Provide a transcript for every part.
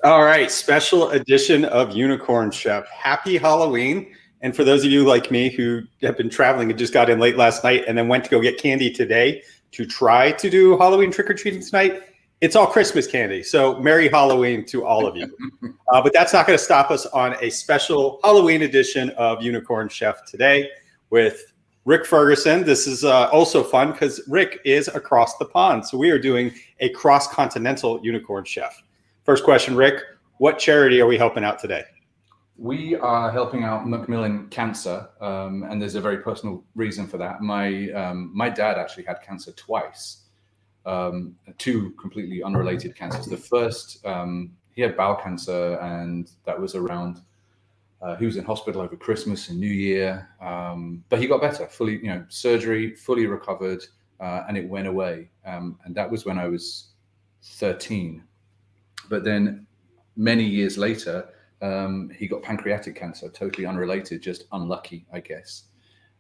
All right, special edition of Unicorn Chef. Happy Halloween. And for those of you like me who have been traveling and just got in late last night and then went to go get candy today to try to do Halloween trick-or-treating tonight, it's all Christmas candy. So Merry Halloween to all of you. But that's not going to stop us on a special Halloween edition of Unicorn Chef today with Rik Ferguson. This is also fun because Rik is across the pond. So we are doing a cross-continental Unicorn Chef. First question, Rik, what charity are we helping out today? We are helping out Macmillan Cancer, and there's a very personal reason for that. My dad actually had cancer twice, two completely unrelated cancers. The first, he had bowel cancer, and that was around, he was in hospital over Christmas and New Year, but he got better, fully, surgery, fully recovered, and it went away. And that was when I was 13. But then many years later, he got pancreatic cancer, totally unrelated, just unlucky, I guess.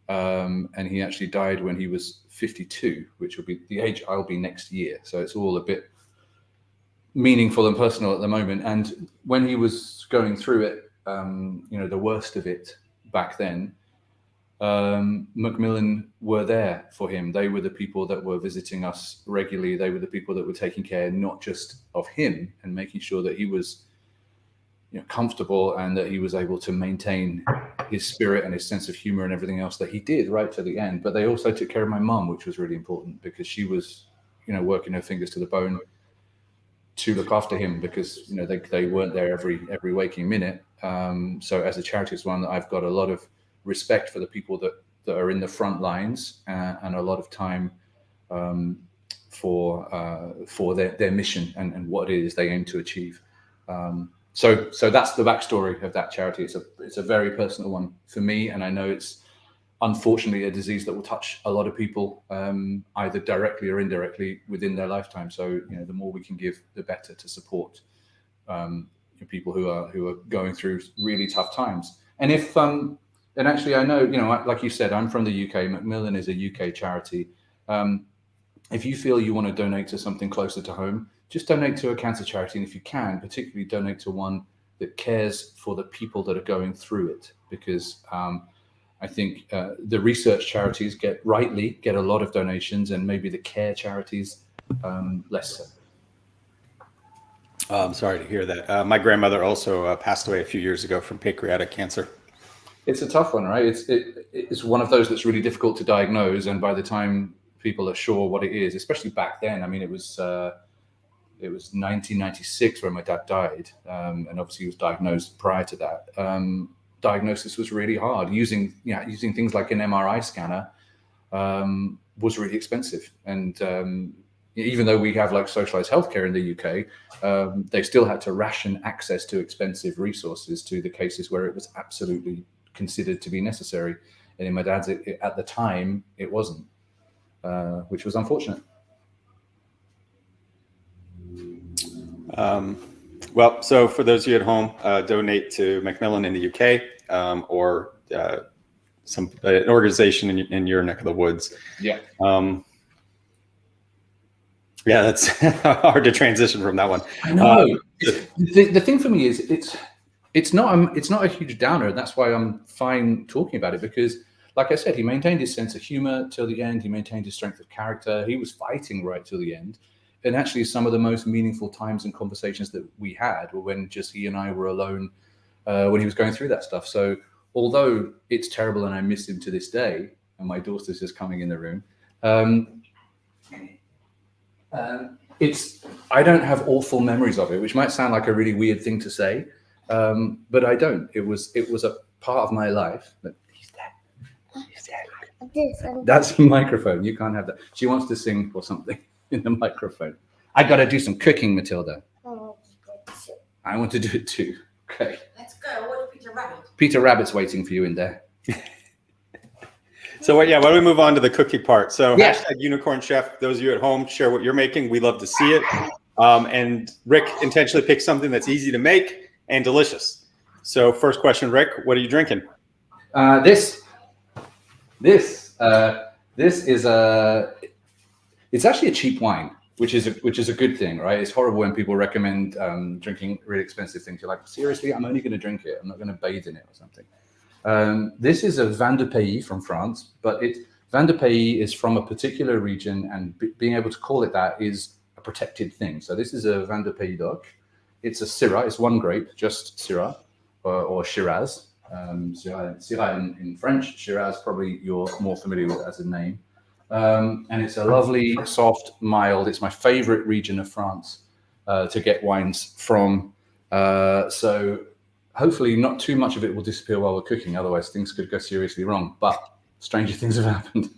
And he actually died when he was 52, which will be the age I'll be next year. So it's all a bit meaningful and personal at the moment. And when he was going through it, the worst of it back then, Macmillan were there for him. They were the people that were visiting us regularly. They were the people that were taking care not just of him and making sure that he was comfortable and that he was able to maintain his spirit and his sense of humor and everything else that he did right to the end. But they also took care of my mum, which was really important because she was, working her fingers to the bone to look after him because, they weren't there every waking minute. So as a charity, it's one that I've got a lot of respect for the people that are in the front lines and a lot of time for their mission and what it is they aim to achieve. So that's the backstory of that charity. It's a very personal one for me, and I know it's unfortunately a disease that will touch a lot of people either directly or indirectly within their lifetime. So the more we can give, the better to support people who are going through really tough times. And if and actually, I know, like you said, I'm from the UK. Macmillan is a UK charity. If you feel you want to donate to something closer to home, just donate to a cancer charity. And if you can, particularly donate to one that cares for the people that are going through it. Because I think the research charities get a lot of donations, and maybe the care charities less so. I'm sorry to hear that. My grandmother also passed away a few years ago from pancreatic cancer. It's a tough one, right? It's one of those that's really difficult to diagnose, and by the time people are sure what it is, especially back then, I mean, it was 1996 when my dad died, and obviously he was diagnosed prior to that. Diagnosis was really hard. Using things like an MRI scanner was really expensive, and even though we have like socialized healthcare in the UK, they still had to ration access to expensive resources to the cases where it was absolutely considered to be necessary. And in my dad's, at the time, it wasn't, which was unfortunate. Well, so for those of you at home, donate to Macmillan in the UK or an organization in your neck of the woods. Yeah. Yeah, that's hard to transition from that one. I know. The thing for me is it's not a huge downer. That's why I'm fine talking about it, because, like I said, he maintained his sense of humor till the end. He maintained his strength of character. He was fighting right till the end. And actually, some of the most meaningful times and conversations that we had were when just he and I were alone when he was going through that stuff. So although it's terrible and I miss him to this day, and my daughter's just coming in the room, I don't have awful memories of it, which might sound like a really weird thing to say, but I don't. It was a part of my life. He's there. He's there. That's a microphone. You can't have that. She wants to sing or something in the microphone. I got to do some cooking, Matilda. I want to do it too. Okay. Let's go. Where's Peter Rabbit? Peter Rabbit's waiting for you in there. So why don't we move on to the cooking part? So yeah. Hashtag Unicorn Chef. Those of you at home, share what you're making. We love to see it. And Rik intentionally picked something that's easy to make and delicious. So first question, Rik, what are you drinking? This is it's actually a cheap wine. which is a good thing, right? It's horrible when people recommend drinking really expensive things. You're like, seriously, I'm only going to drink it. I'm not going to bathe in it or something. This is a vin de pays from France, but vin de pays is from a particular region, and being able to call it that is a protected thing. So this is a vin de pays d'Oc. It's a Syrah. It's one grape, just Syrah or Shiraz. Syrah in French. Shiraz probably you're more familiar with as a name. And it's a lovely, soft, mild. It's my favorite region of France to get wines from. So hopefully not too much of it will disappear while we're cooking. Otherwise, things could go seriously wrong. But stranger things have happened.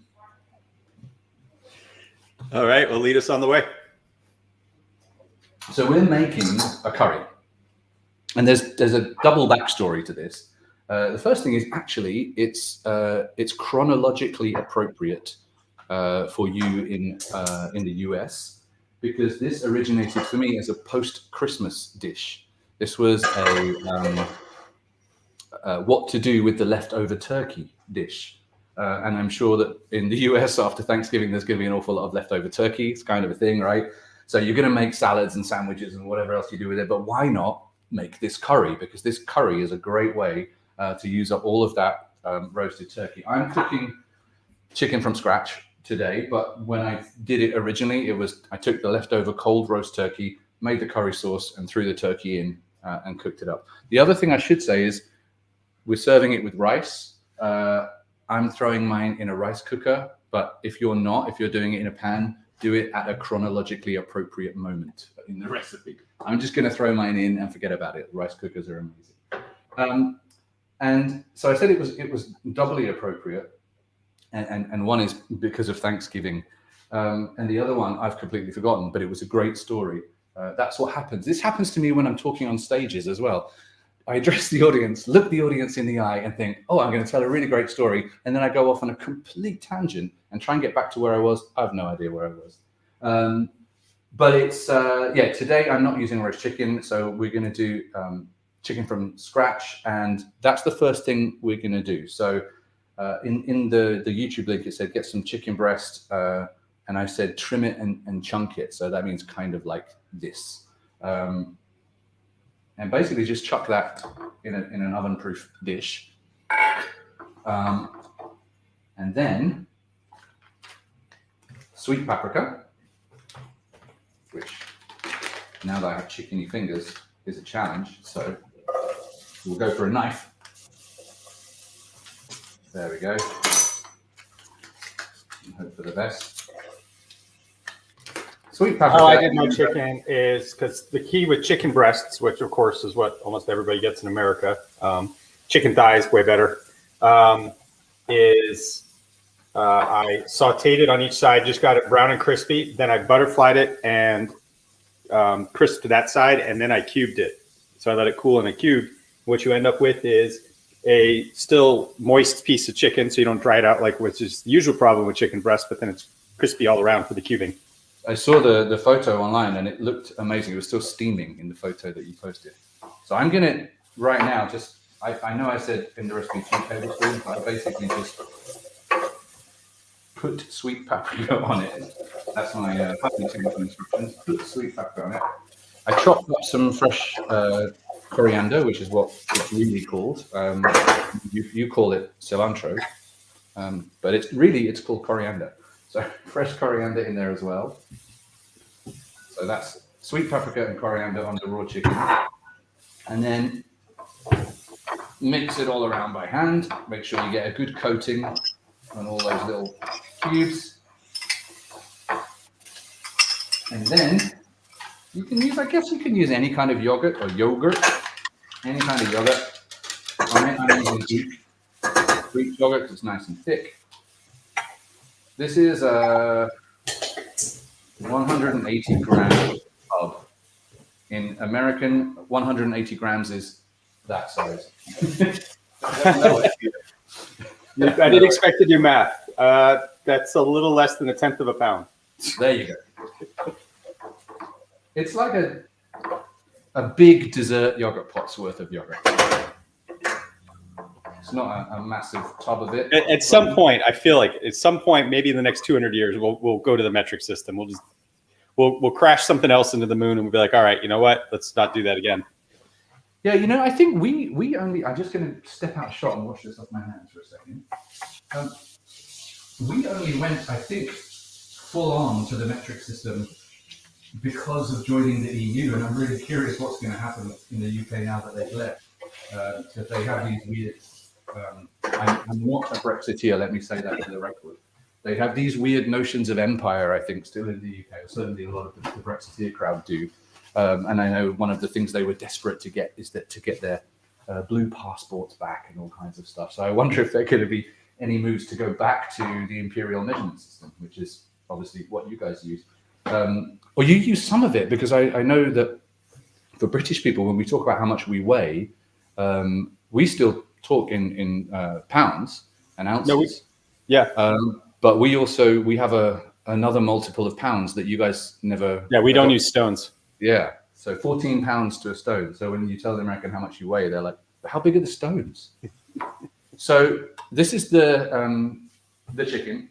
All right, well, lead us on the way. So we're making a curry. And there's a double backstory to this. The first thing is actually it's chronologically appropriate for you in the US, because this originated for me as a post-Christmas dish. This was a what to do with the leftover turkey dish. And I'm sure that in the US after Thanksgiving, there's going to be an awful lot of leftover turkey. It's kind of a thing, right? So you're going to make salads and sandwiches and whatever else you do with it. But why not make this curry? Because this curry is a great way to use up all of that roasted turkey. I'm cooking chicken from scratch today, but when I did it originally, I took the leftover cold roast turkey, made the curry sauce, and threw the turkey in and cooked it up. The other thing I should say is we're serving it with rice. I'm throwing mine in a rice cooker, but if you're doing it in a pan, do it at a chronologically appropriate moment in the recipe. I'm just going to throw mine in and forget about it. Rice cookers are amazing. And so I said it was doubly appropriate. And one is because of Thanksgiving. And the other one I've completely forgotten, but it was a great story. That's what happens. This happens to me when I'm talking on stages as well. I address the audience, look the audience in the eye and think, oh, I'm going to tell a really great story. And then I go off on a complete tangent and try and get back to where I was. I have no idea where I was. But it's, today I'm not using roast chicken. So we're going to do chicken from scratch. And that's the first thing we're going to do. So in the YouTube link, it said, get some chicken breast. And I said, trim it and chunk it. So that means kind of like this. And basically just chuck that in an oven-proof dish. And then sweet paprika, which now that I have chickeny fingers is a challenge. So we'll go for a knife. There we go. And hope for the best. Sweet paprika. How I did my chicken is, because the key with chicken breasts, which of course is what almost everybody gets in America, chicken thighs way better, is I sauteed it on each side, just got it brown and crispy. Then I butterflied it and crisped that side, and then I cubed it. So I let it cool in a cube. What you end up with is a still moist piece of chicken, so you don't dry it out, which is the usual problem with chicken breast, but then it's crispy all around for the cubing. I saw the photo online and it looked amazing. It was still steaming in the photo that you posted. So I'm going to, right now, I know I said in the recipe 2 tablespoons, but I basically just put sweet paprika on it. That's my technical instructions. Put sweet paprika on it. I chopped up some fresh coriander, which is what it's really called. You call it cilantro, but it's called coriander. So fresh coriander in there as well. So that's sweet paprika and coriander on the raw chicken. And then mix it all around by hand. Make sure you get a good coating on all those little cubes. And then you can use any kind of yogurt, any kind of yogurt on it. I'm using Greek yogurt because it's nice and thick. This is a 180 gram tub. In American, 180 grams is that size. I didn't expect to do math. That's a little less than 1/10 of a pound. There you go. It's like a big dessert yogurt pot's worth of yogurt. It's not a massive tub of it. At some point, I feel like maybe in the next 200 years, we'll go to the metric system. we'll crash something else into the moon, and we'll be like, all right, you know what? Let's not do that again. Yeah, you know, I think we only. I'm just going to step out shot and wash this off my hands for a second. We only went, I think, full on to the metric system because of joining the EU, and I'm really curious what's going to happen in the UK now that they've left. Because they have these weird. I'm not a Brexiteer. Let me say that for the record. They have these weird notions of empire, I think, still in the UK. Certainly, a lot of the Brexiteer crowd do. And I know one of the things they were desperate to get is that to get their blue passports back and all kinds of stuff. So I wonder if there are going to be any moves to go back to the imperial measurement system, which is obviously what you guys use. Or you use some of it, because I know that for British people, when we talk about how much we weigh, we still talk in pounds and ounces. But we have another multiple of pounds that you guys never. Yeah, we don't use stones. Yeah, so 14 pounds to a stone. So when you tell the American how much you weigh, they're like, "How big are the stones?" So this is the chicken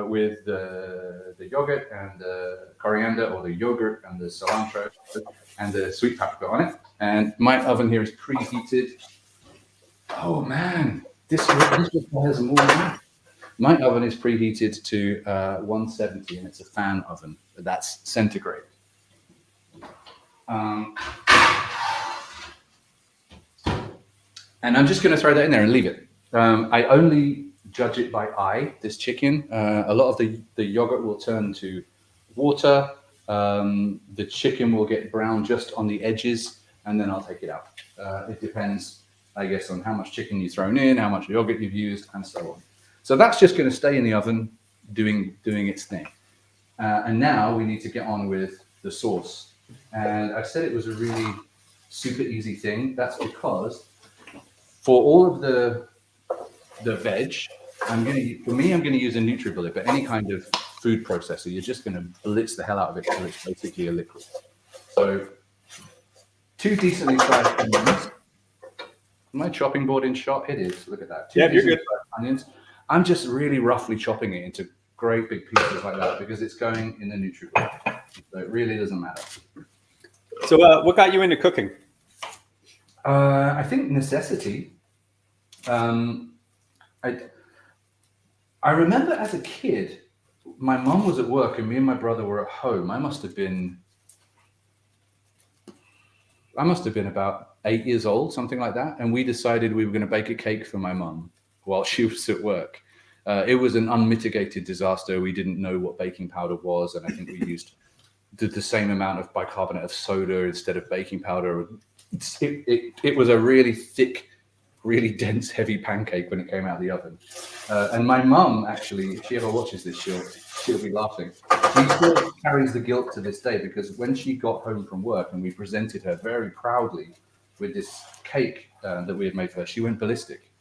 with the yogurt and the coriander, or the yogurt and the cilantro and the sweet paprika on it. And my oven here is preheated. Oh man, this requires more than my oven is preheated to 170, and it's a fan oven. That's centigrade. And I'm just going to throw that in there and leave it. I only judge it by eye, this chicken. A lot of the yogurt will turn to water. The chicken will get brown just on the edges, and then I'll take it out. It depends, I guess, on how much chicken you've thrown in, how much yogurt you've used, and so on. So that's just going to stay in the oven doing its thing. And now we need to get on with the sauce. And I said it was a really super easy thing. That's because for all of the veg, I'm going to use a NutriBullet, but any kind of food processor, you're just going to blitz the hell out of it until it's basically a liquid. So 2 decently sized onions. My chopping board in shot? It is. Look at that. 2 yeah, you're good. Onions. I'm just really roughly chopping it into great big pieces like that because it's going in the NutriBullet. So it really doesn't matter. So what got you into cooking? I think necessity. I remember as a kid, my mom was at work and me and my brother were at home. I must have been about 8 years old, something like that. And we decided we were going to bake a cake for my mom while she was at work. It was an unmitigated disaster. We didn't know what baking powder was. And I think we used the same amount of bicarbonate of soda instead of baking powder. It was a really thick, really dense, heavy pancake when it came out of the oven. And my mum, actually, if she ever watches this, she'll be laughing. She still carries the guilt to this day because when she got home from work and we presented her very proudly with this cake that we had made for her, she went ballistic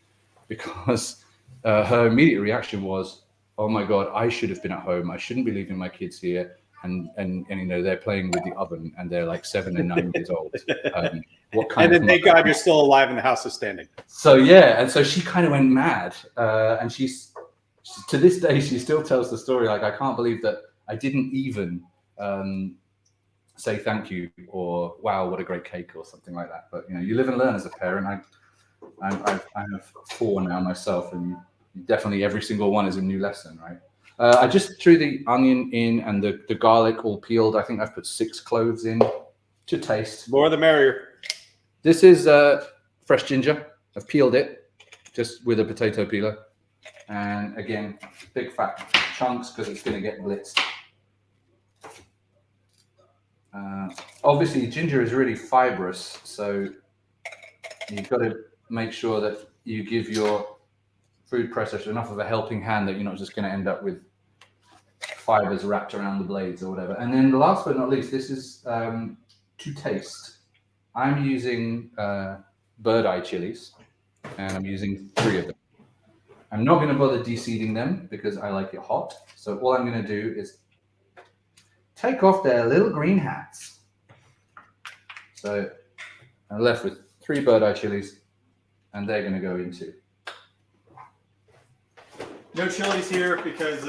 because her immediate reaction was, "Oh my God, I should have been at home. I shouldn't be leaving my kids here." And you know, they're playing with the oven and they're like 7 and 9 years old. What kind and then thank God you're still alive and the house is standing. So yeah, and so she kind of went mad. And she's to this day, she still tells the story like, I can't believe that I didn't even say thank you or wow, what a great cake or something like that. But you know, you live and learn as a parent. I have 4 now myself, and definitely every single one is a new lesson, right? I just threw the onion in and the garlic all peeled. I think I've put 6 cloves in to taste. More the merrier. This is fresh ginger. I've peeled it just with a potato peeler. And again, big fat chunks because it's going to get blitzed. Obviously, ginger is really fibrous, so you've got to make sure that you give your food processor enough of a helping hand that you're not just going to end up with fibers wrapped around the blades or whatever. And then last but not least, this is to taste. I'm using bird eye chilies, and I'm using 3 of them. I'm not going to bother deseeding them because I like it hot. So all I'm going to do is take off their little green hats. So I'm left with 3 bird eye chilies, and they're going to go into. No chilies here because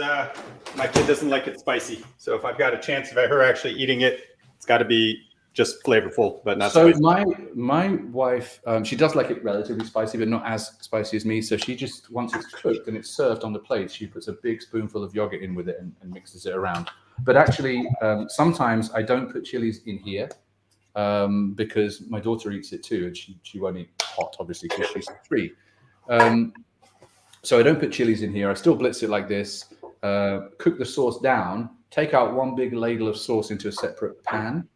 My kid doesn't like it spicy. So if I've got a chance of her actually eating it, it's got to be just flavorful, but not so spicy. my wife, she does like it relatively spicy, but not as spicy as me. So she just, once it's cooked and it's served on the plate, she puts a big spoonful of yogurt in with it and mixes it around. But actually, sometimes I don't put chilies in here because my daughter eats it too, and she won't eat hot, obviously, because she's 3. So I don't put chilies in here. I still blitz it like this, cook the sauce down, take out one big ladle of sauce into a separate pan,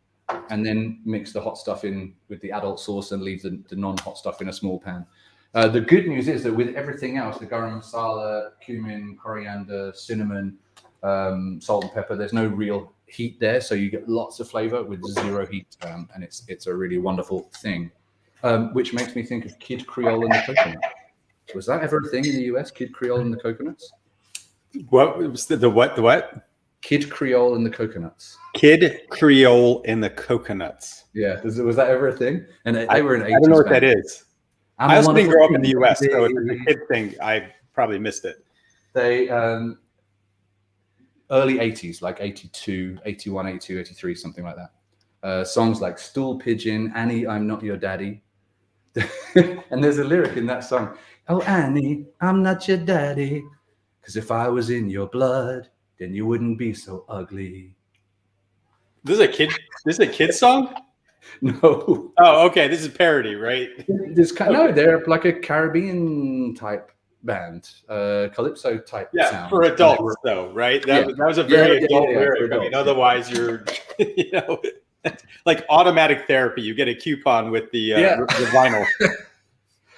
and then mix the hot stuff in with the adult sauce and leave the non-hot stuff in a small pan. The good news is that with everything else, the garam masala, cumin, coriander, cinnamon, salt and pepper, there's no real heat there. So you get lots of flavor with 0 heat. And it's a really wonderful thing, which makes me think of Kid Creole and the coconut. Was that ever a thing in the US, Kid Creole and the coconuts? What was the what? Kid Creole and the coconuts. Kid Creole in the coconuts. Yeah, was that ever a thing? And they were an 80s I don't know what band. that is. I also didn't grow up in the US, so if it's a kid thing, I probably missed it. They early 80s, like 82, 81, 82, 83, something like that. Songs like Stool Pigeon, Annie, I'm Not Your Daddy. And there's a lyric in that song, oh, Annie, I'm not your daddy, because if I was in your blood, then you wouldn't be so ugly. This is a kid song? No. Oh, okay. This is parody, right? No, they're like a Caribbean type band, calypso type sound. For adults though, right? That was a very adult lyric. I mean, otherwise you're, you know, like automatic therapy. You get a coupon with the vinyl.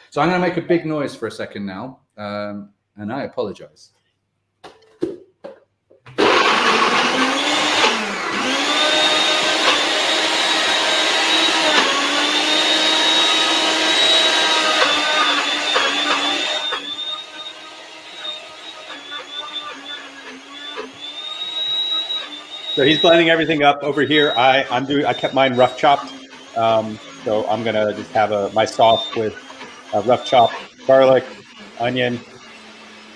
So I'm going to make a big noise for a second now, and I apologize. So he's blending everything up over here. I kept mine rough chopped. So I'm gonna just have my sauce with rough chopped garlic, onion.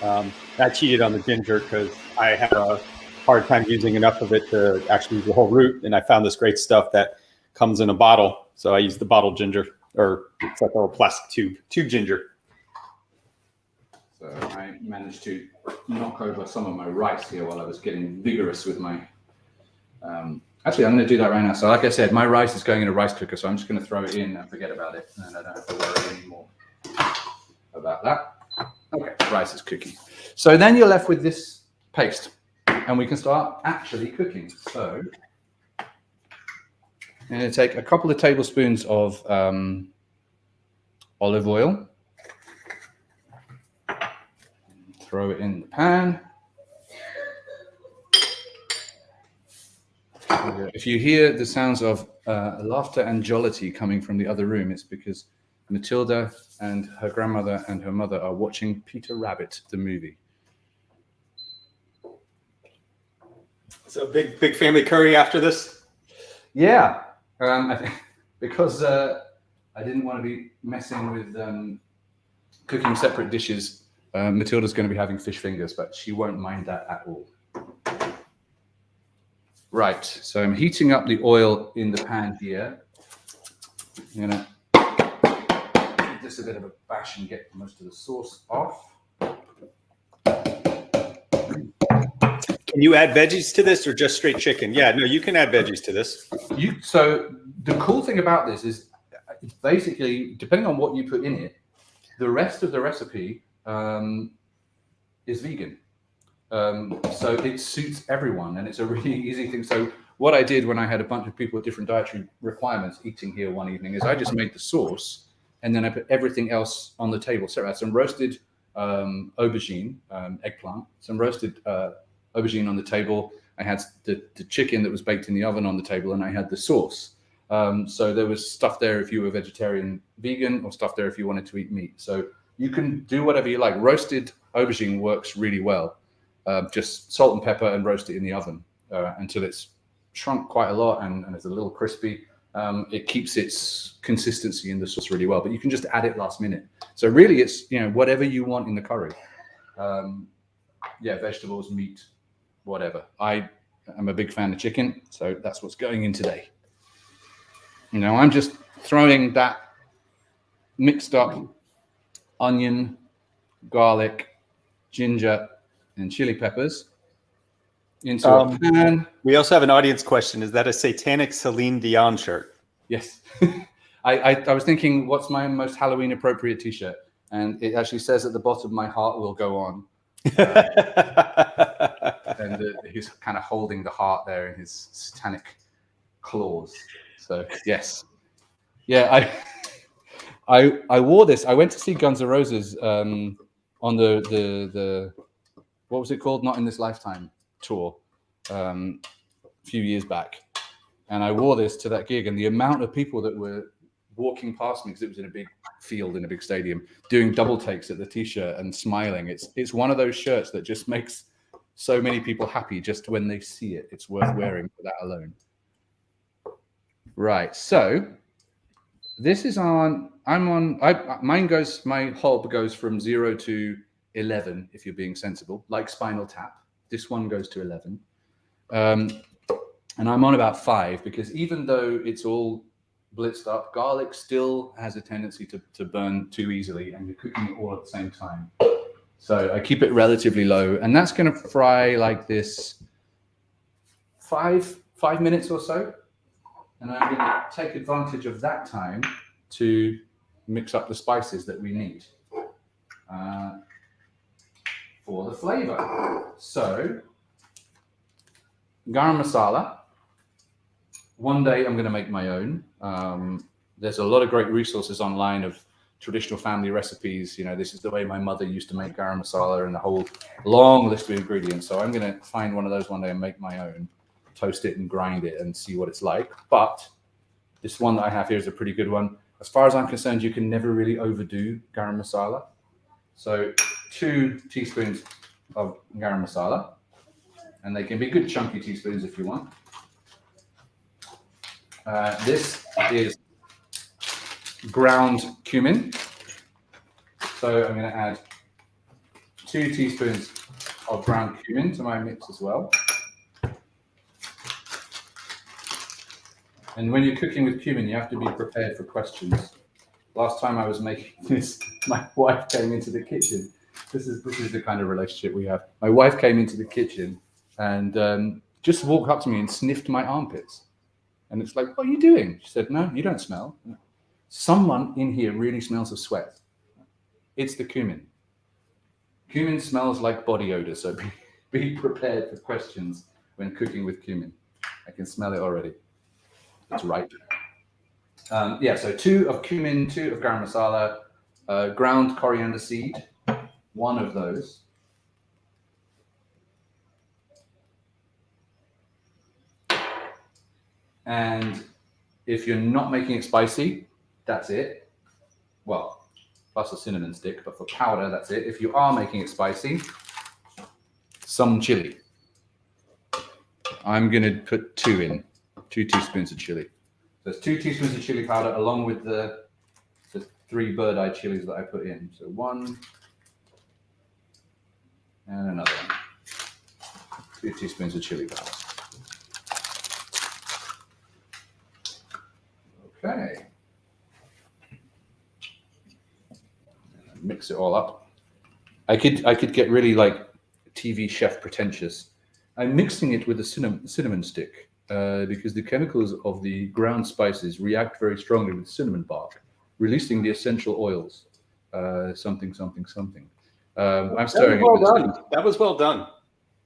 I cheated on the ginger because I have a hard time using enough of it to actually use the whole root. And I found this great stuff that comes in a bottle. So I use the bottled ginger, or it's like a little plastic tube ginger. So I managed to knock over some of my rice here while I was getting vigorous with my actually, I'm going to do that right now. So like I said, my rice is going in a rice cooker, so I'm just going to throw it in and forget about it, and I don't have to worry anymore about that. Okay, rice is cooking. So then you're left with this paste, and we can start actually cooking. So I'm going to take a couple of tablespoons of olive oil, throw it in the pan. If you hear the sounds of laughter and jollity coming from the other room, it's because Matilda and her grandmother and her mother are watching Peter Rabbit, the movie. So big family curry after this? Yeah, I think because I didn't want to be messing with cooking separate dishes. Matilda's going to be having fish fingers, but she won't mind that at all. Right, so I'm heating up the oil in the pan here. I'm going to give this a bit of a bash and get most of the sauce off. Can you add veggies to this or just straight chicken? Yeah, no, you can add veggies to this. So the cool thing about this is it's basically, depending on what you put in it, the rest of the recipe is vegan. So it suits everyone, and it's a really easy thing. So what I did when I had a bunch of people with different dietary requirements eating here one evening is I just made the sauce, and then I put everything else on the table. So I had some roasted aubergine, eggplant, some roasted aubergine on the table. I had the chicken that was baked in the oven on the table, and I had the sauce. So there was stuff there if you were vegetarian, vegan, or stuff there if you wanted to eat meat. So you can do whatever you like. Roasted aubergine works really well. Just salt and pepper and roast it in the oven until it's shrunk quite a lot and it's a little crispy. It keeps its consistency in the sauce really well, but you can just add it last minute. So really it's, whatever you want in the curry. Vegetables, meat, whatever. I am a big fan of chicken, so that's what's going in today. You know, I'm just throwing that mixed up onion, garlic, ginger, and chili peppers into a pan. We also have an audience question. Is that a satanic Celine Dion shirt? Yes. I was thinking, what's my most Halloween appropriate t-shirt? And it actually says at the bottom, "My heart will go on." And he's kind of holding the heart there in his satanic claws. So yes, yeah. I wore this. I went to see Guns N' Roses on the what was it called? Not in This Lifetime tour a few years back, and I wore this to that gig. And the amount of people that were walking past me, because it was in a big field in a big stadium, doing double takes at the t-shirt and smiling. It's one of those shirts that just makes so many people happy just when they see it. It's worth wearing for that alone. Right, so this is on. My hob goes from 0 to 11 if you're being sensible, like Spinal Tap. This one goes to 11, and I'm on about 5 because even though it's all blitzed up, garlic still has a tendency to burn too easily, and you're cooking it all at the same time. So I keep it relatively low, and that's going to fry like this 5 minutes or so. And I'm going to take advantage of that time to mix up the spices that we need for the flavor. So garam masala. One day I'm going to make my own. There's a lot of great resources online of traditional family recipes. You know, this is the way my mother used to make garam masala, and a whole long list of ingredients. So I'm going to find one of those one day and make my own, toast it and grind it and see what it's like. But this one that I have here is a pretty good one. As far as I'm concerned, you can never really overdo garam masala. So 2 teaspoons of garam masala, and they can be good chunky teaspoons if you want. This is ground cumin. So I'm going to add 2 teaspoons of ground cumin to my mix as well. And when you're cooking with cumin, you have to be prepared for questions. Last time I was making this, my wife came into the kitchen. This is the kind of relationship we have. My wife came into the kitchen and just walked up to me and sniffed my armpits. And it's like, "What are you doing?" She said, "No, you don't smell. Someone in here really smells of sweat. It's the cumin. Cumin smells like body odor, so be prepared for questions when cooking with cumin." I can smell it already. It's ripe. So 2 of cumin, 2 of garam masala, ground coriander seed, 1 of those. And if you're not making it spicy, that's it. Well, plus a cinnamon stick, but for powder, that's it. If you are making it spicy, some chili. I'm going to put 2 in, 2 teaspoons of chili. There's 2 teaspoons of chili powder along with the 3 bird-eye chilies that I put in. So 1 and another one. 2 teaspoons of chili powder. Okay. Mix it all up. I could get really like TV chef pretentious. I'm mixing it with a cinnamon stick because the chemicals of the ground spices react very strongly with cinnamon bark, releasing the essential oils. Something. I'm stirring it. Well done. That was well done.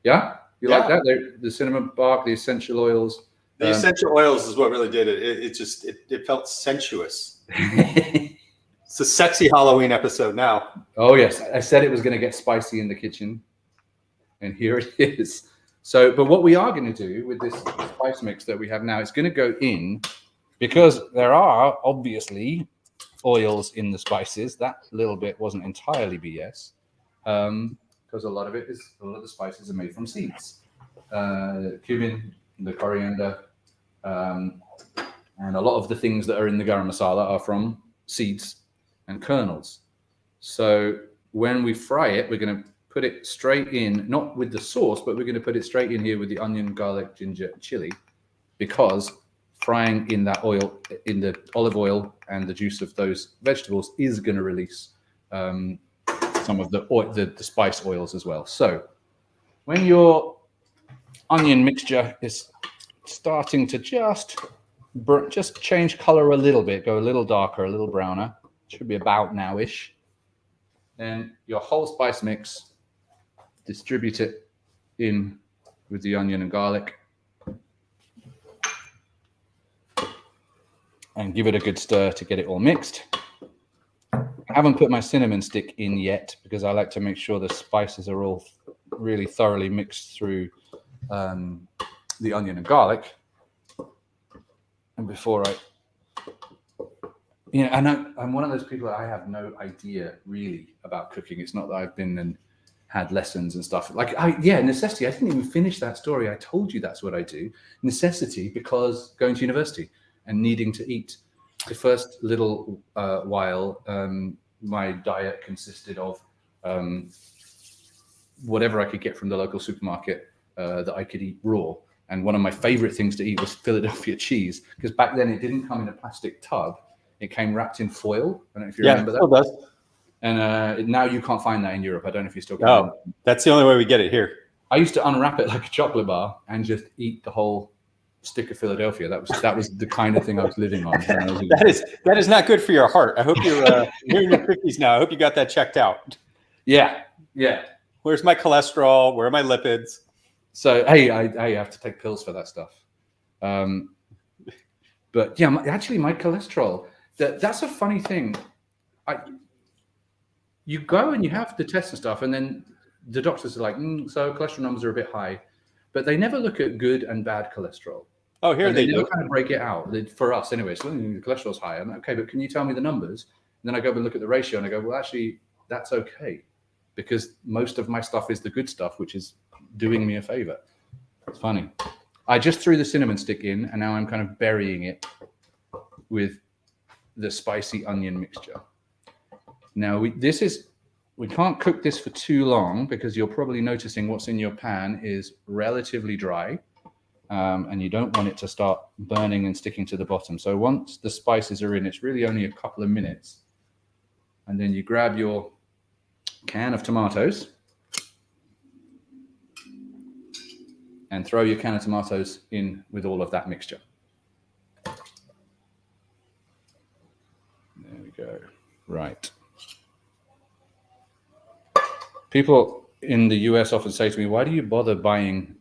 Yeah, you like that? The cinnamon bark, the essential oils. The essential oils is what really did it. It felt sensuous. It's a sexy Halloween episode now. Oh yes, I said it was going to get spicy in the kitchen, and here it is. So, but what we are going to do with this spice mix that we have now, it's going to go in because there are obviously oils in the spices. That little bit wasn't entirely BS, because a lot of the spices are made from seeds, cumin, the coriander. And a lot of the things that are in the garam masala are from seeds and kernels. So when we fry it, we're going to put it straight in, not with the sauce, but we're going to put it straight in here with the onion, garlic, ginger, chili, because frying in that oil, in the olive oil and the juice of those vegetables is going to release some of the oil, the spice oils as well. So when your onion mixture is starting to just change color a little bit, go a little darker, a little browner, should be about now-ish, then your whole spice mix, distribute it in with the onion and garlic, and give it a good stir to get it all mixed. I haven't put my cinnamon stick in yet because I like to make sure the spices are all really thoroughly mixed through the onion and garlic. And before I'm one of those people that I have no idea really about cooking. It's not that I've been and had lessons and stuff. Necessity. I didn't even finish that story. I told you that's what I do. Necessity, because going to university and needing to eat. The first little while, my diet consisted of whatever I could get from the local supermarket that I could eat raw. And one of my favorite things to eat was Philadelphia cheese, because back then it didn't come in a plastic tub. It came wrapped in foil. I don't know if you remember that. Still does. And now you can't find that in Europe. I don't know if you still can. No, that's the only way we get it here. I used to unwrap it like a chocolate bar and just eat the whole stick of Philadelphia. That was the kind of thing I was living on. That is not good for your heart. I hope you're hearing your cookies now. I hope you got that checked out. Yeah. Where's my cholesterol? Where are my lipids? So hey, I have to take pills for that stuff. But yeah, actually, my cholesterol. That's a funny thing. You go and you have the tests and stuff, and then the doctors are like, so cholesterol numbers are a bit high, but they never look at good and bad cholesterol. Oh, here they never do. kind of break it out for us anyway. So the cholesterol's high. I'm like, okay, but can you tell me the numbers? And then I go and look at the ratio, and I go, well, actually, that's okay, because most of my stuff is the good stuff, which is doing me a favor. It's funny. I just threw the cinnamon stick in, and now I'm kind of burying it with the spicy onion mixture. Now we can't cook this for too long, because you're probably noticing what's in your pan is relatively dry, and you don't want it to start burning and sticking to the bottom. So once the spices are in, it's really only a couple of minutes. And then you grab your can of tomatoes and throw your can of tomatoes in with all of that mixture. There we go. Right. People in the US often say to me, why do you bother buying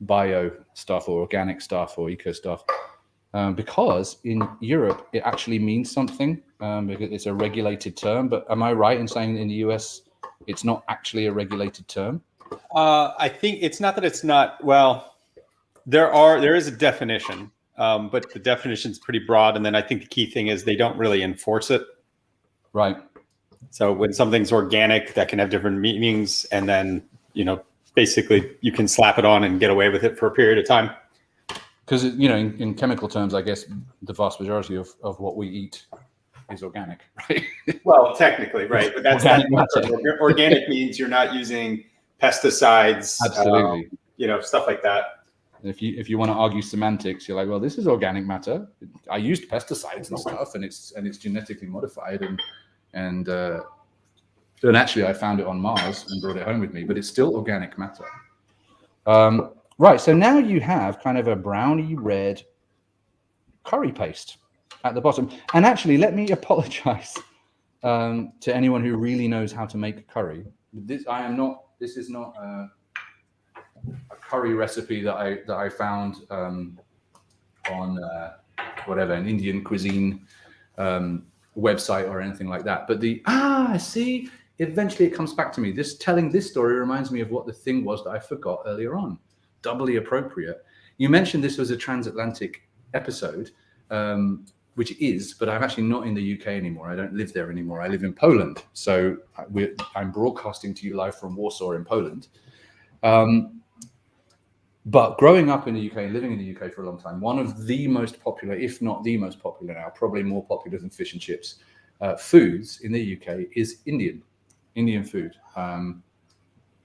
bio stuff or organic stuff or eco stuff? Because in Europe, it actually means something, because it's a regulated term. But am I right in saying in the US, it's not actually a regulated term? I think it's not that it's not. Well, there is a definition, but the definition is pretty broad. And then I think the key thing is they don't really enforce it. Right. So when something's organic, that can have different meanings. And then, basically you can slap it on and get away with it for a period of time. Because, in chemical terms, I guess the vast majority of what we eat is organic, right? Well, technically, right. But that's organic means you're not using pesticides, absolutely, stuff like that. If you want to argue semantics, you're like, well, this is organic matter. I used pesticides and stuff, and it's genetically modified, and actually I found it on Mars and brought it home with me, but it's still organic matter. Right. So now you have kind of a browny red curry paste at the bottom. And actually, let me apologize to anyone who really knows how to make curry. This is not a curry recipe that I found on an Indian cuisine website or anything like that. But see, eventually it comes back to me. Telling this story reminds me of what the thing was that I forgot earlier on. Doubly appropriate. You mentioned this was a transatlantic episode, which it is, but I'm actually not in the UK anymore. I don't live there anymore. I live in Poland. So I'm broadcasting to you live from Warsaw in Poland. But growing up in the UK, living in the UK for a long time, one of the most popular, if not the most popular now, probably more popular than fish and chips, foods in the UK is Indian food.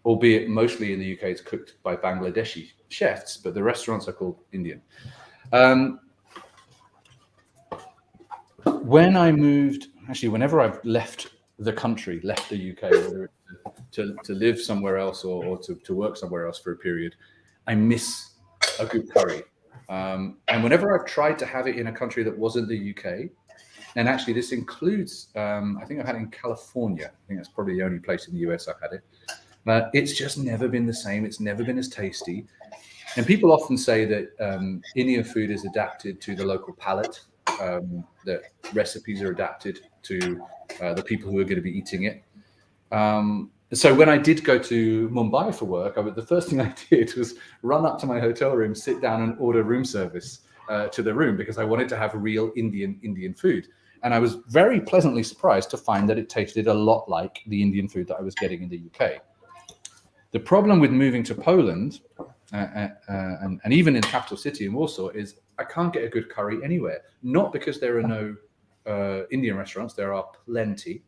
albeit mostly in the UK it's cooked by Bangladeshi chefs, but the restaurants are called Indian. When I moved, actually, whenever I've left the country, left the UK, whether it's to live somewhere else or to work somewhere else for a period, I miss a good curry. And whenever I've tried to have it in a country that wasn't the UK, and actually this includes, I think I've had it in California. I think that's probably the only place in the US I've had it. But it's just never been the same. It's never been as tasty. And people often say that Indian food is adapted to the local palate, that recipes are adapted to the people who are going to be eating it. So when I did go to Mumbai for work, the first thing I did was run up to my hotel room, sit down and order room service to the room because I wanted to have real Indian food. And I was very pleasantly surprised to find that it tasted a lot like the Indian food that I was getting in the UK. The problem with moving to Poland, and even in the capital city in Warsaw, is I can't get a good curry anywhere. Not because there are no Indian restaurants, there are plenty.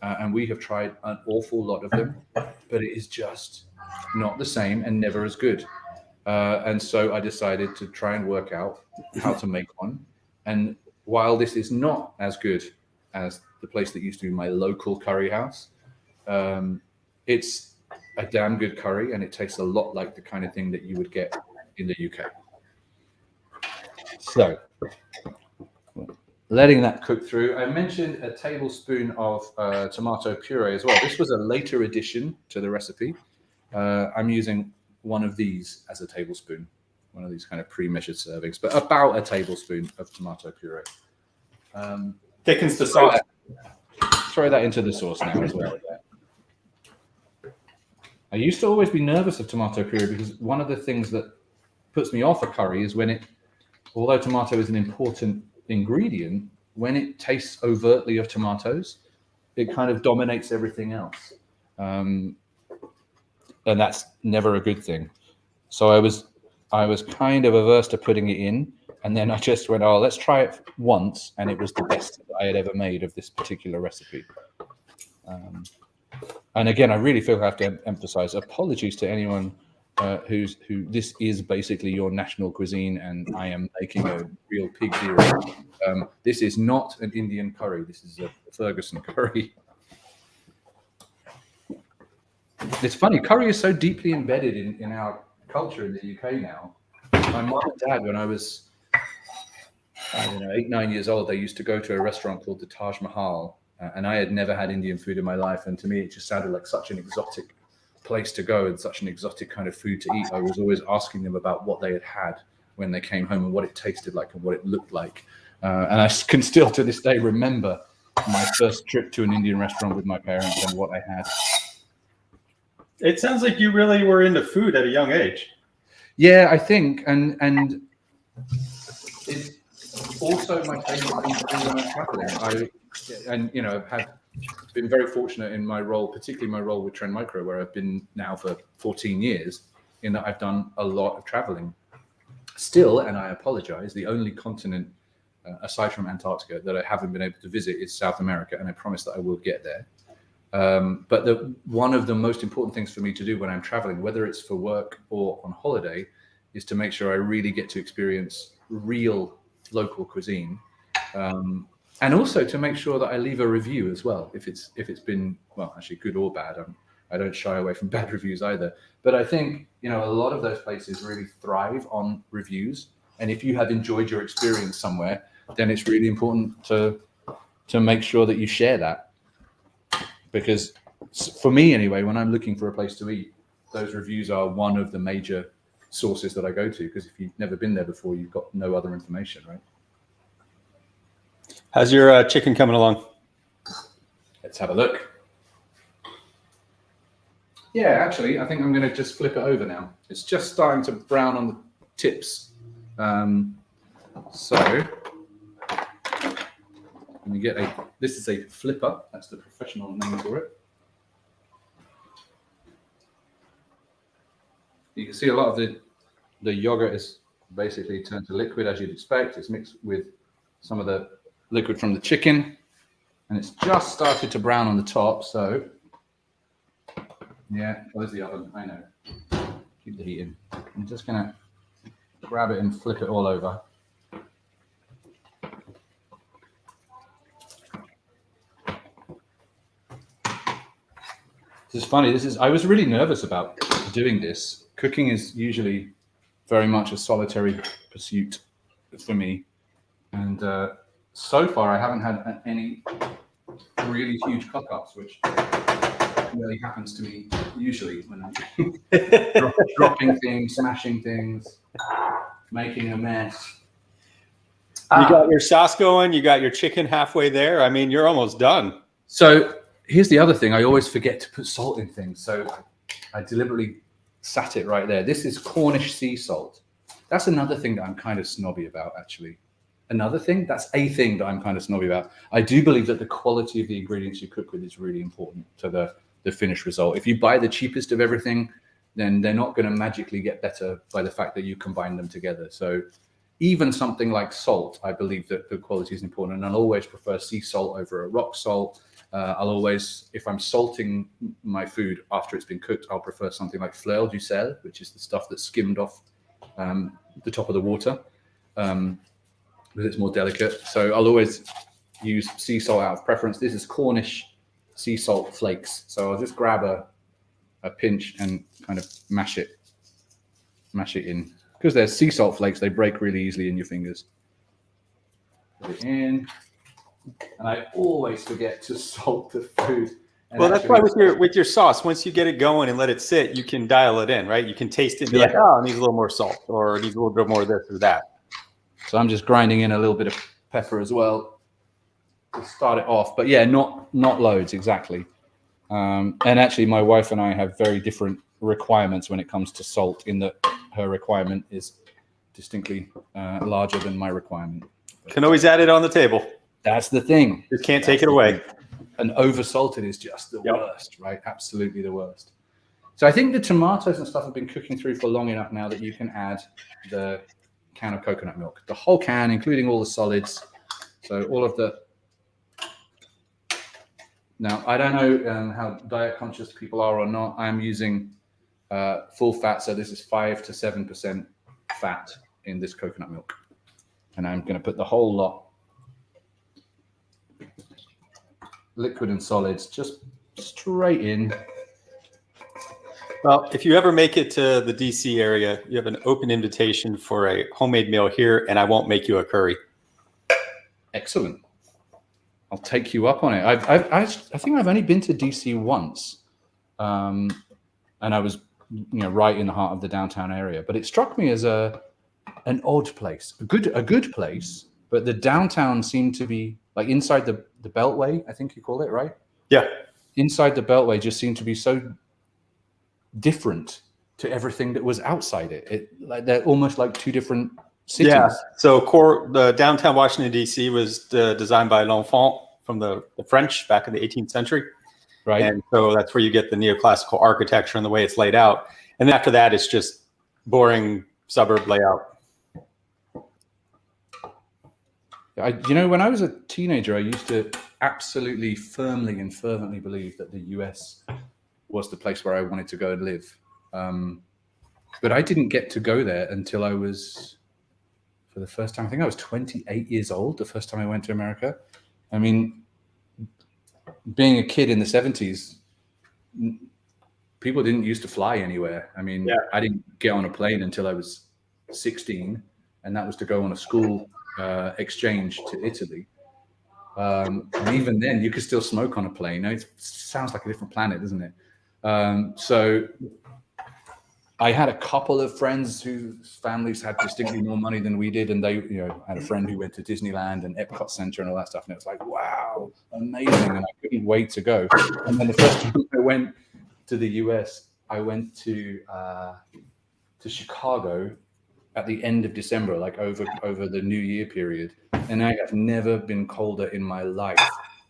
And we have tried an awful lot of them, but it is just not the same and never as good. And so I decided to try and work out how to make one. And while this is not as good as the place that used to be my local curry house, it's a damn good curry, and it tastes a lot like the kind of thing that you would get in the UK. So, letting that cook through, I mentioned a tablespoon of tomato puree as well. This was a later addition to the recipe. I'm using one of these as a tablespoon, one of these kind of pre-measured servings, but about a tablespoon of tomato puree. Thickens the sauce. Throw that into the sauce now as well. I used to always be nervous of tomato puree because one of the things that puts me off a curry is when although tomato is an important ingredient, when it tastes overtly of tomatoes, it kind of dominates everything else. And that's never a good thing. So I was kind of averse to putting it in. And then I just went, oh, let's try it once. And it was the best that I had ever made of this particular recipe. And again, I really feel I have to emphasize apologies to anyone who this is basically your national cuisine and I am making a real pig deal. This is not an Indian curry. This is a Ferguson curry. It's funny, curry is so deeply embedded in our culture in the UK now. My mom and dad, when I was, 8, 9 years old, they used to go to a restaurant called the Taj Mahal. And I had never had Indian food in my life. And to me, it just sounded like such an exotic place to go and such an exotic kind of food to eat. I was always asking them about what they had when they came home and what it tasted like and what it looked like. And I can still to this day remember my first trip to an Indian restaurant with my parents and what I had. It sounds like you really were into food at a young age. Yeah, I think. And it's also my favorite thing to do when I'm traveling. I've been very fortunate in my role, particularly my role with Trend Micro, where I've been now for 14 years, in that I've done a lot of traveling. Still, and I apologize, the only continent, aside from Antarctica, that I haven't been able to visit is South America, and I promise that I will get there. But one of the most important things for me to do when I'm traveling, whether it's for work or on holiday, is to make sure I really get to experience real local cuisine. And also to make sure that I leave a review as well, if it's been, well, actually good or bad. I don't shy away from bad reviews either. But I think, a lot of those places really thrive on reviews. And if you have enjoyed your experience somewhere, then it's really important to make sure that you share that. Because for me anyway, when I'm looking for a place to eat, those reviews are one of the major sources that I go to. Because if you've never been there before, you've got no other information, right? How's your chicken coming along? Let's have a look. Yeah, actually, I think I'm going to just flip it over now. It's just starting to brown on the tips. So when you get this is a flipper. That's the professional name for it. You can see a lot of the yogurt is basically turned to liquid, as you'd expect. It's mixed with some of the liquid from the chicken, and it's just started to brown on the top. So Yeah, where's the oven? I know. Keep the heat in. I'm just going to grab it and flip it all over. This is funny. I was really nervous about doing this. Cooking is usually very much a solitary pursuit for me. And so far, I haven't had any really huge cock-ups, which really happens to me usually when I'm dropping things, smashing things, making a mess. You got your sauce going. You got your chicken halfway there. I mean, you're almost done. So here's the other thing. I always forget to put salt in things. So I deliberately sat it right there. This is Cornish sea salt. That's another thing that I'm kind of snobby about, actually. That's a thing that I'm kind of snobby about. I do believe that the quality of the ingredients you cook with is really important to the finished result. If you buy the cheapest of everything, then they're not going to magically get better by the fact that you combine them together. So even something like salt, I believe that the quality is important. And I'll always prefer sea salt over a rock salt. I'll always, if I'm salting my food after it's been cooked, I'll prefer something like fleur du sel, which is the stuff that's skimmed off the top of the water, because it's more delicate. So I'll always use sea salt out of preference. This is Cornish sea salt flakes. So I'll just grab a pinch and kind of mash it in. Because they're sea salt flakes, they break really easily in your fingers. Put it in. And I always forget to salt the food. Well, that's why with your sauce, once you get it going and let it sit, you can dial it in, right? You can taste it and be like, oh, it needs a little more salt, or it needs a little bit more of this or that. So I'm just grinding in a little bit of pepper as well to start it off. But yeah, not loads, exactly. And actually, my wife and I have very different requirements when it comes to salt, in that her requirement is distinctly larger than my requirement. Can always add it on the table. That's the thing. Just can't take it away. And over-salted is just the worst, right? Absolutely the worst. So I think the tomatoes and stuff have been cooking through for long enough now that you can add the can of coconut milk. The whole can, including all the solids. So all of the... Now, I don't know how diet conscious people are or not. I'm using full fat. So this is 5 to 7% fat in this coconut milk. And I'm going to put the whole lot, liquid and solids, just straight in. Well, if you ever make it to the DC area, you have an open invitation for a homemade meal here, and I won't make you a curry. Excellent. I'll take you up on it. I think I've only been to DC once, and I was, right in the heart of the downtown area. But it struck me as an odd place, a good place, but the downtown seemed to be like inside the Beltway, I think you call it, right? Yeah. Inside the Beltway just seemed to be so different to everything that was outside it. Like they're almost like two different cities. Yeah. So the downtown Washington, D.C. was designed by L'Enfant from the French back in the 18th century. Right. And so that's where you get the neoclassical architecture and the way it's laid out. And then after that, it's just boring suburb layout. When I was a teenager, I used to absolutely firmly and fervently believe that the US was the place where I wanted to go and live. But I didn't get to go there until I was, for the first time, I think I was 28 years old the first time I went to America. I mean, being a kid in the 70s, people didn't used to fly anywhere. I mean, I didn't get on a plane until I was 16, and that was to go on a school exchange to Italy. And even then, you could still smoke on a plane. Now, it sounds like a different planet, doesn't it? So I had a couple of friends whose families had distinctly more money than we did. And they, had a friend who went to Disneyland and Epcot Center and all that stuff. And it was like, wow, amazing. And I couldn't wait to go. And then the first time I went to the US, I went to Chicago at the end of December, like over the New Year period. And I have never been colder in my life.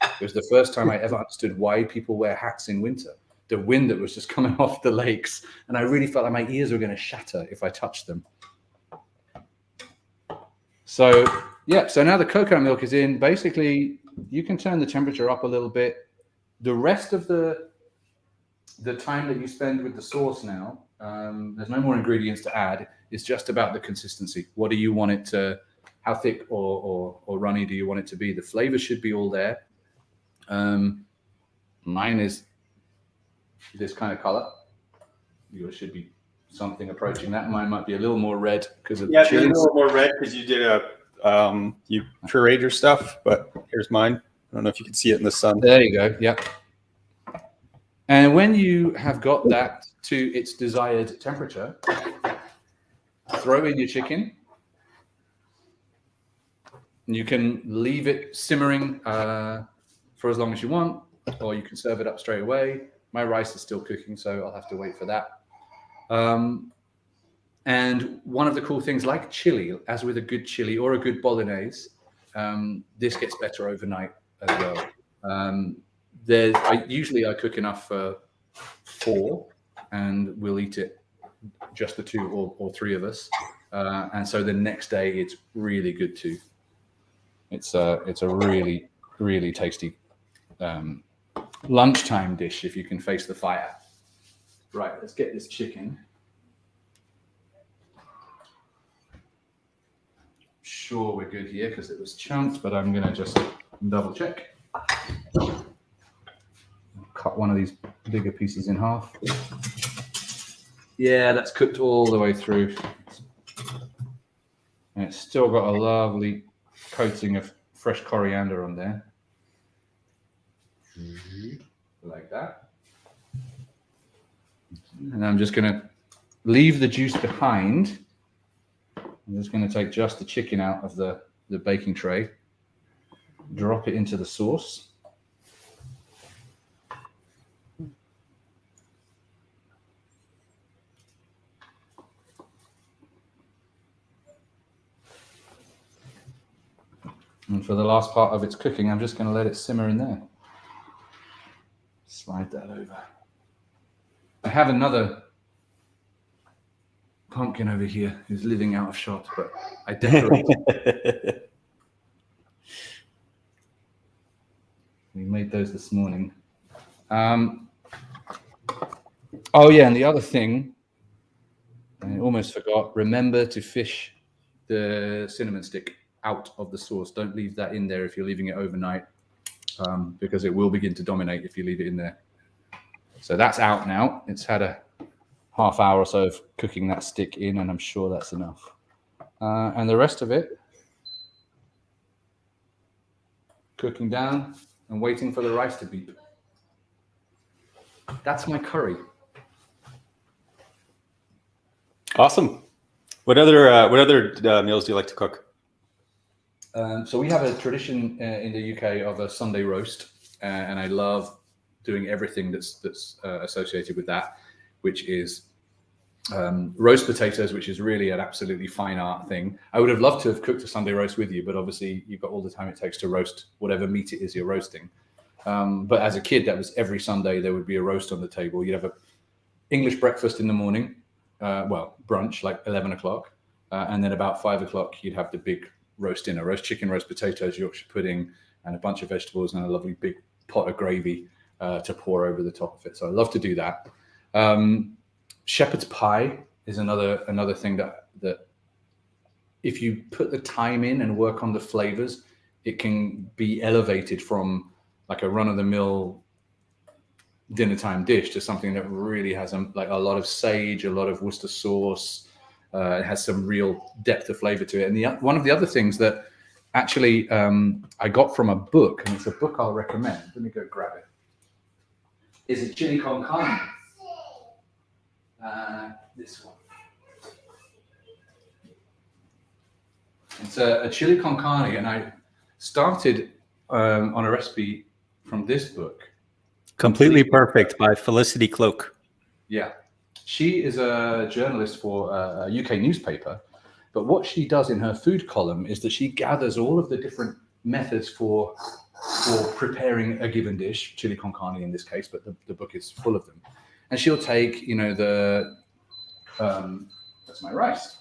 It was the first time I ever understood why people wear hats in winter. The wind that was just coming off the lakes. And I really felt like my ears were going to shatter if I touched them. So now the coconut milk is in. Basically, you can turn the temperature up a little bit. The rest of the the time that you spend with the sauce now, there's no more ingredients to add. It's just about the consistency. What do you want it to, how thick or runny do you want it to be? The flavor should be all there. Mine is this kind of color. Yours should be something approaching that. Mine might be a little more red because of the chili. A little more red because you did you pureed your stuff, but here's mine. I don't know if you can see it in the sun. There you go. Yeah. And when you have got that to its desired temperature, throw in your chicken. You can leave it simmering for as long as you want, or you can serve it up straight away. My rice is still cooking, so I'll have to wait for that. And one of the cool things, like chili, as with a good chili or a good bolognese, this gets better overnight as well. Usually I cook enough for 4, and we'll eat it, just the 2 or 3 of us. And so the next day it's really good too. It's a really, really tasty lunchtime dish if you can face the fire. Right, let's get this chicken. Sure, we're good here because it was chunked, but I'm gonna just double check. Cut one of these bigger pieces in half. Yeah, that's cooked all the way through. And it's still got a lovely coating of fresh coriander on there. Like that. And I'm just going to leave the juice behind. I'm just going to take just the chicken out of the baking tray, drop it into the sauce. And for the last part of its cooking, I'm just going to let it simmer in there. Slide that over. I have another pumpkin over here who's living out of shot, but I decorated. We made those this morning. Oh yeah, and the other thing, I almost forgot, remember to fish the cinnamon stick out of the sauce. Don't leave that in there if you're leaving it overnight, because it will begin to dominate if you leave it in there. So that's out now. It's had a half hour or so of cooking that stick in, and I'm sure that's enough. And the rest of it, cooking down and waiting for the rice to beep. That's my curry. Awesome. What other meals do you like to cook? So we have a tradition in the UK of a Sunday roast, and I love doing everything that's associated with that, which is roast potatoes, which is really an absolutely fine art thing. I would have loved to have cooked a Sunday roast with you, but obviously you've got all the time it takes to roast whatever meat it is you're roasting. But as a kid, that was every Sunday there would be a roast on the table. You'd have an English breakfast in the morning, brunch, like 11 o'clock. And then about 5 o'clock, you'd have the big roast dinner, roast chicken, roast potatoes, Yorkshire pudding, and a bunch of vegetables and a lovely big pot of gravy to pour over the top of it. So I love to do that. Shepherd's pie is another thing that if you put the time in and work on the flavors, it can be elevated from like a run-of-the-mill dinner time dish to something that really has a lot of sage, a lot of Worcester sauce. It has some real depth of flavor to it. And one of the other things that actually I got from a book, and it's a book I'll recommend. Let me go grab it. Is a chili con carne. This one. It's a chili con carne, and I started on a recipe from this book. Completely Perfect by Felicity Cloak. Yeah. She is a journalist for a UK newspaper, but what she does in her food column is that she gathers all of the different methods for preparing a given dish, chili con carne in this case, but the book is full of them. And she'll take, that's my rice.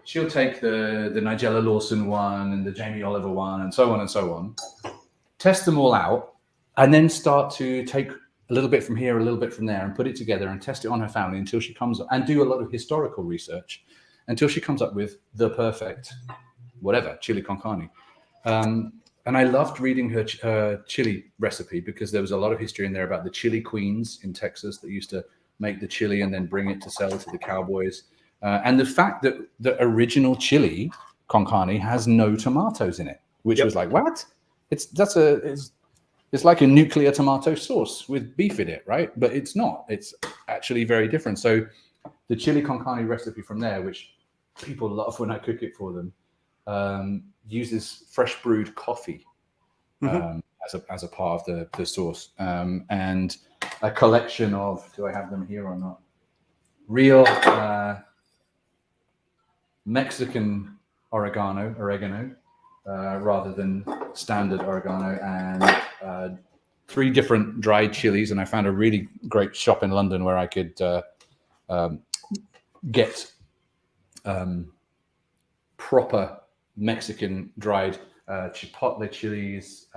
She'll take the Nigella Lawson one and the Jamie Oliver one and so on, test them all out, and then start to take a little bit from here, a little bit from there, and put it together and test it on her family until she comes up, and do a lot of historical research until she comes up with the perfect whatever chili con carne. And I loved reading her chili recipe because there was a lot of history in there about the chili queens in Texas that used to make the chili and then bring it to sell to the cowboys. And the fact that the original chili con carne has no tomatoes in it, which was like, what? It's like a nuclear tomato sauce with beef in it, right? But it's not. It's actually very different. So the chili con carne recipe from there, which people love when I cook it for them, uses fresh brewed coffee as a part of the sauce, and a collection of, do I have them here or not? Real Mexican oregano, rather than standard oregano, and 3 different dried chilies. And I found a really great shop in London where I could get proper Mexican dried chipotle chilies,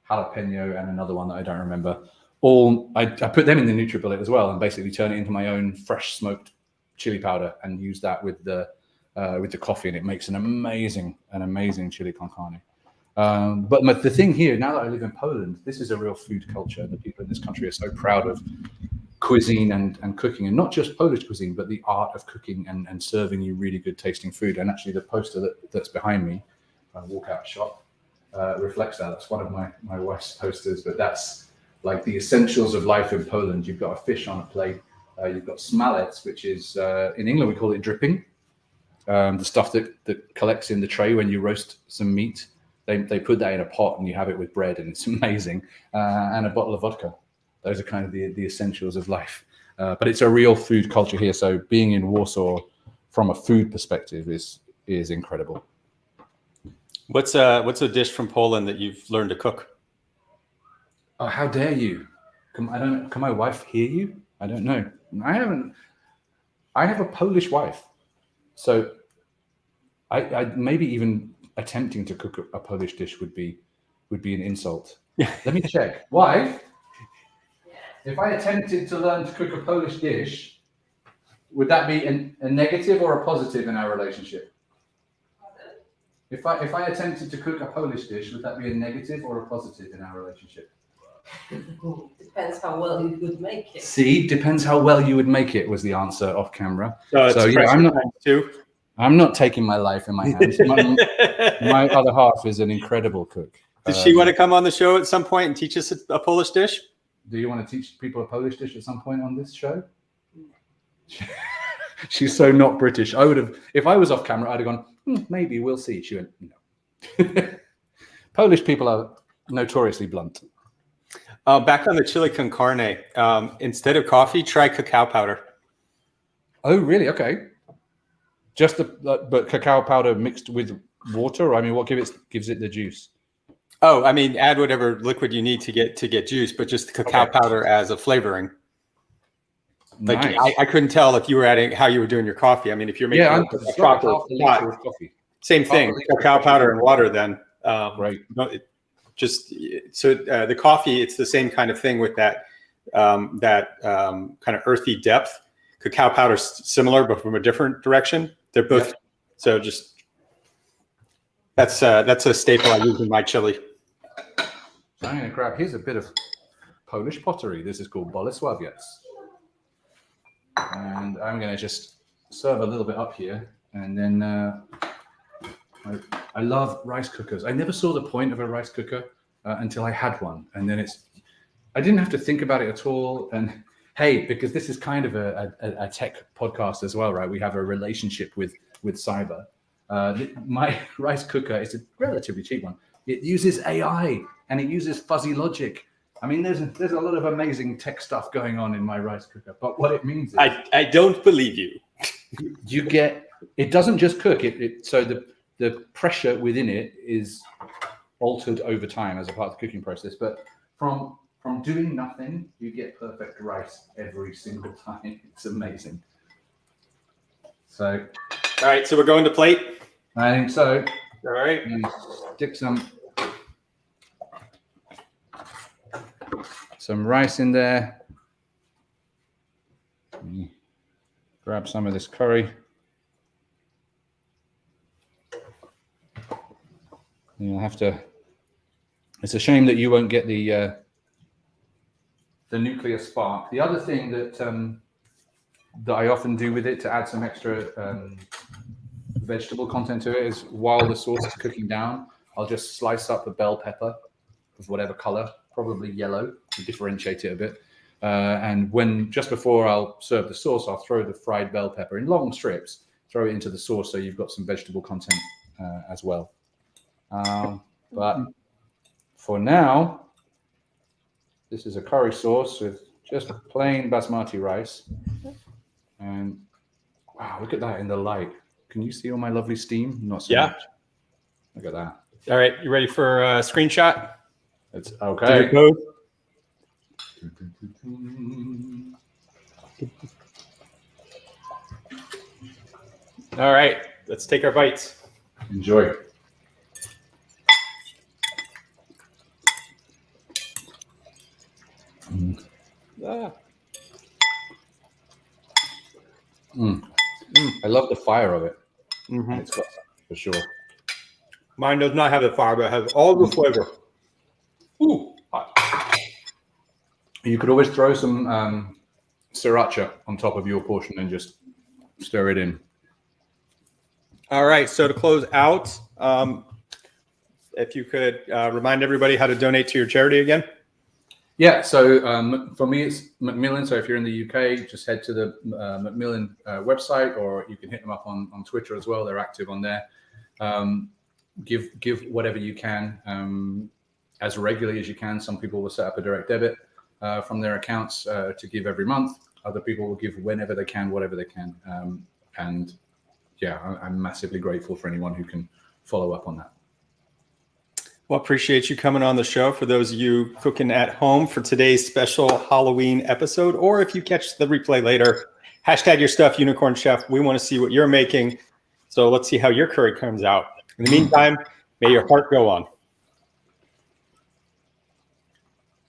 jalapeno, and another one that I don't remember. I put them in the NutriBullet as well, and basically turn it into my own fresh smoked chili powder and use that with the coffee, and it makes an amazing chili con carne. But the thing here, now that I live in Poland, this is a real food culture. The people in this country are so proud of cuisine and cooking, and not just Polish cuisine, but the art of cooking and serving you really good tasting food. And actually the poster that's behind me, walk out shop, reflects that. That's one of my wife's posters, but that's like the essentials of life in Poland. You've got a fish on a plate, you've got smalec, which is, in England we call it dripping, the stuff that collects in the tray when you roast some meat. They put that in a pot and you have it with bread, and it's amazing, and a bottle of vodka. Those are kind of the essentials of life. But it's a real food culture here. So being in Warsaw from a food perspective is incredible. What's a dish from Poland that you've learned to cook? Oh, how dare you? Can my wife hear you? I don't know. I haven't. I have a Polish wife. So I maybe even attempting to cook a Polish dish would be an insult. Let me check. Wife, if I attempted to learn to cook a Polish dish, would that be a negative or a positive in our relationship? If I attempted to cook a Polish dish, would that be a negative or a positive in our relationship? Depends how well you would make it. See, depends how well you would make it, was the answer off camera. So yeah, I'm not taking my life in my hands. My other half is an incredible cook. Does she want to come on the show at some point and teach us a Polish dish? Do you want to teach people a Polish dish at some point on this show? She's so not British. I would have, if I was off camera, I'd have gone, maybe, we'll see. She went, no. Polish people are notoriously blunt. Back on the chili con carne, instead of coffee, try cacao powder. Oh, really? Okay. Just but cacao powder mixed with water? I mean, what gives it the juice? Oh, I mean, add whatever liquid you need to get juice, but just cacao powder as a flavoring. Like nice. I couldn't tell if you were adding how you were doing your coffee. I mean, if you're making a proper pot, of coffee. Same thing, cacao powder and water. Then right. Just so the coffee, it's the same kind of thing with that kind of earthy depth. Cacao powder is similar, but from a different direction. They're both so just that's a staple I use in my chili. So I'm going to grab. Here's a bit of Polish pottery. This is called Bolesławiec. And I'm going to just serve a little bit up here. And then I love rice cookers. I never saw the point of a rice cooker until I had one. And then I didn't have to think about it at all. And hey, because this is kind of a tech podcast as well, right? We have a relationship with cyber. My rice cooker is a relatively cheap one. It uses AI and it uses fuzzy logic. I mean, there's a lot of amazing tech stuff going on in my rice cooker, but what it means is I don't believe you. You get, it doesn't just cook it. So the pressure within it is altered over time as a part of the cooking process. But from doing nothing, you get perfect rice every single time. It's amazing. So, all right. So we're going to plate. I think so. All right. And stick some. So some rice in there. Grab some of this curry. You'll have to. It's a shame that you won't get the nuclear spark. The other thing that that I often do with it to add some extra vegetable content to it is while the sauce is cooking down, I'll just slice up a bell pepper of whatever color, probably yellow, to differentiate it a bit. And when just before I'll serve the sauce, I'll throw the fried bell pepper in long strips, throw it into the sauce so you've got some vegetable content as well. But for now, this is a curry sauce with just plain basmati rice. And wow, look at that in the light. Can you see all my lovely steam? Not so much. Look at that. All right, you ready for a screenshot? It's okay. All right, let's take our bites. Enjoy. I love the fire of it. It's got for sure. Mine does not have the fire, but it has all the flavor. Ooh. You could always throw some sriracha on top of your portion and just stir it in. All right, so to close out, if you could remind everybody how to donate to your charity again. Yeah, so for me, it's Macmillan. So if you're in the UK, just head to the Macmillan website, or you can hit them up on Twitter as well. They're active on there. Give whatever you can as regularly as you can. Some people will set up a direct debit from their accounts to give every month. Other people will give whenever they can, whatever they can. And yeah, I'm massively grateful for anyone who can follow up on that. Well, appreciate you coming on the show. For those of you cooking at home for today's special Halloween episode, or if you catch the replay later, hashtag your stuff, Unicorn Chef. We want to see what you're making. So let's see how your curry comes out. In the meantime, may your heart go on.